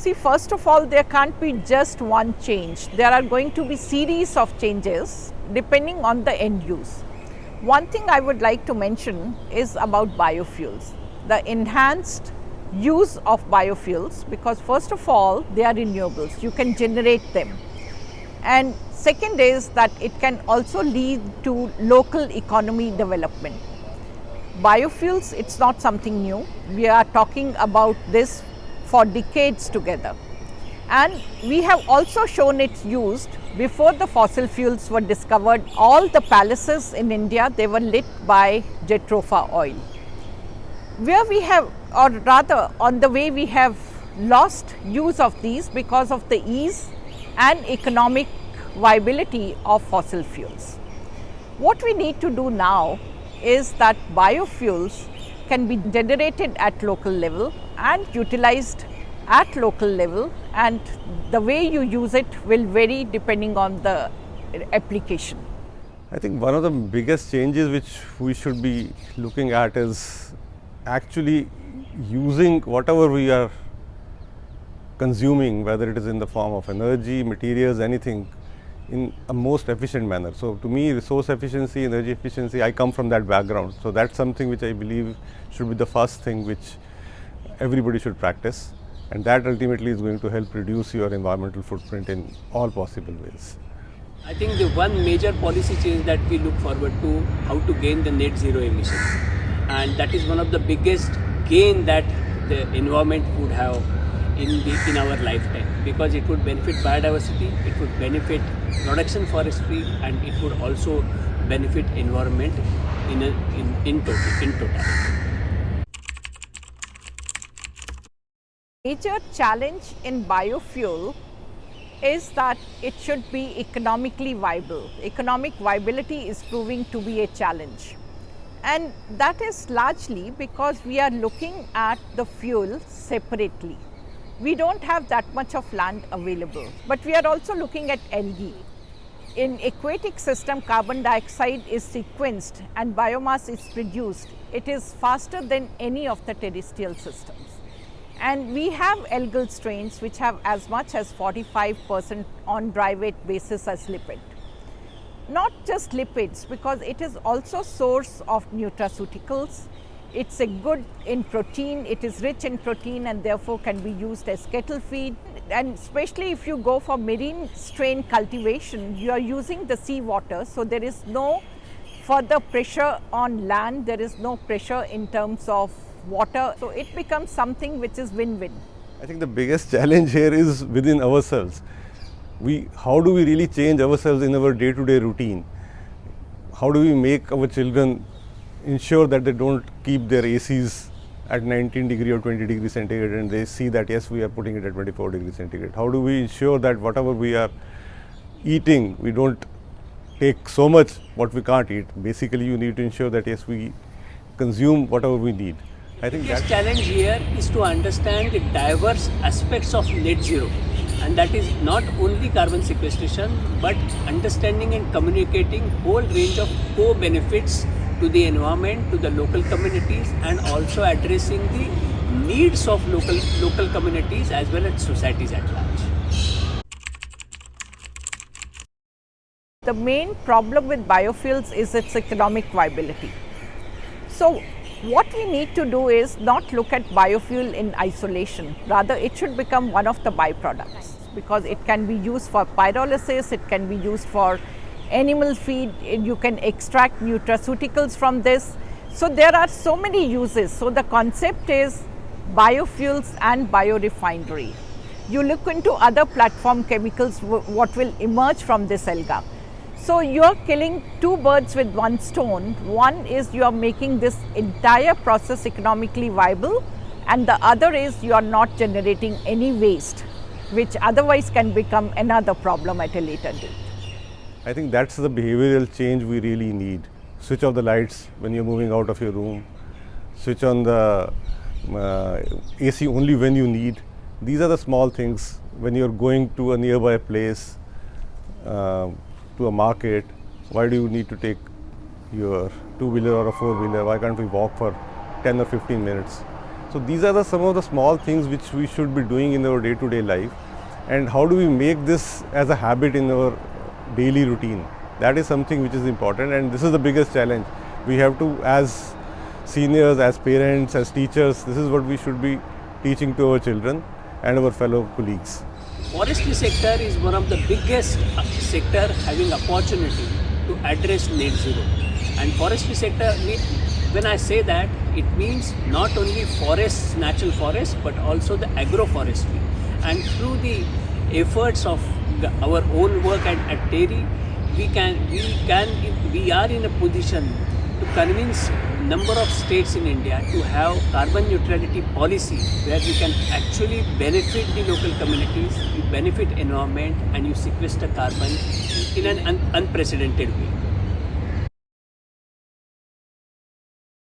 See, first of all, there can't be just one change. There are going to be series of changes depending on the end use. One thing I would like to mention is about biofuels, the enhanced use of biofuels, because first of all, they are renewables, you can generate them. And second is that it can also lead to local economy development. Biofuels, it's not something new. We are talking about this for decades together. And we have also shown it's used before the fossil fuels were discovered. All the palaces in India, they were lit by jatropha oil. Where we have, or rather on the way we have lost use of these because of the ease and economic viability of fossil fuels. What we need to do now is that biofuels can be generated at local level and utilized at local level, and the way you use it will vary depending on the application. I think one of the biggest changes which we should be looking at is actually using whatever we are consuming, whether it is in the form of energy, materials, anything, in a most efficient manner. So to me, resource efficiency, energy efficiency, I come from that background. So that's something which I believe should be the first thing which everybody should practice, and that ultimately is going to help reduce your environmental footprint in all possible ways. I think the one major policy change that we look forward to, how to gain the net zero emissions, and that is one of the biggest gain that the environment would have in our lifetime, because it would benefit biodiversity, it would benefit production forestry, and it would also benefit environment in total. Major challenge in biofuel is that it should be economically viable. Economic viability is proving to be a challenge. And that is largely because we are looking at the fuel separately. We don't have that much of land available, but we are also looking at algae. In aquatic system, carbon dioxide is sequenced and biomass is produced. It is faster than any of the terrestrial systems. And we have algal strains which have as much as 45% on dry weight basis as lipid. Not just lipids, because it is also source of nutraceuticals. It's a good in protein, it is rich in protein and therefore can be used as cattle feed. And especially if you go for marine strain cultivation, you are using the sea water, so there is no further pressure on land, there is no pressure in terms of water. So it becomes something which is win-win. I think the biggest challenge here is within ourselves. How do we really change ourselves in our day-to-day routine? How do we make our children ensure that they don't keep their ACs at 19 degree or 20 degree centigrade and they see that yes, we are putting it at 24 degree centigrade? How do we ensure that whatever we are eating, we don't take so much what we can't eat? Basically, you need to ensure that yes, we consume whatever we need. I think the challenge here is to understand the diverse aspects of net zero, and that is not only carbon sequestration but understanding and communicating whole range of co-benefits to the environment, to the local communities, and also addressing the needs of local communities as well as societies at large. The main problem with biofuels is its economic viability. So what we need to do is not look at biofuel in isolation, rather it should become one of the byproducts, because it can be used for pyrolysis, it can be used for animal feed, you can extract nutraceuticals from this. So there are so many uses. So the concept is biofuels and biorefinery. You look into other platform chemicals, what will emerge from this alga. So you are killing two birds with one stone. One is you are making this entire process economically viable, and the other is you are not generating any waste, which otherwise can become another problem at a later date. I think that's the behavioral change we really need. Switch off the lights when you're moving out of your room. Switch on the AC only when you need. These are the small things. When you're going to a nearby place, to a market, why do you need to take your two-wheeler or a four-wheeler? Why can't we walk for 10 or 15 minutes? So these are some of the small things which we should be doing in our day-to-day life, and how do we make this as a habit in our daily routine? That is something which is important, and this is the biggest challenge. We have to, as seniors, as parents, as teachers, this is what we should be teaching to our children and our fellow colleagues. Forestry sector is one of the biggest sector having opportunity to address net zero. And forestry sector, when I say that, it means not only forests, natural forests, but also the agroforestry. And through the efforts of our own work at TERI, we are in a position to convince number of states in India to have carbon neutrality policy where you can actually benefit the local communities, you benefit environment, and you sequester carbon in an unprecedented way.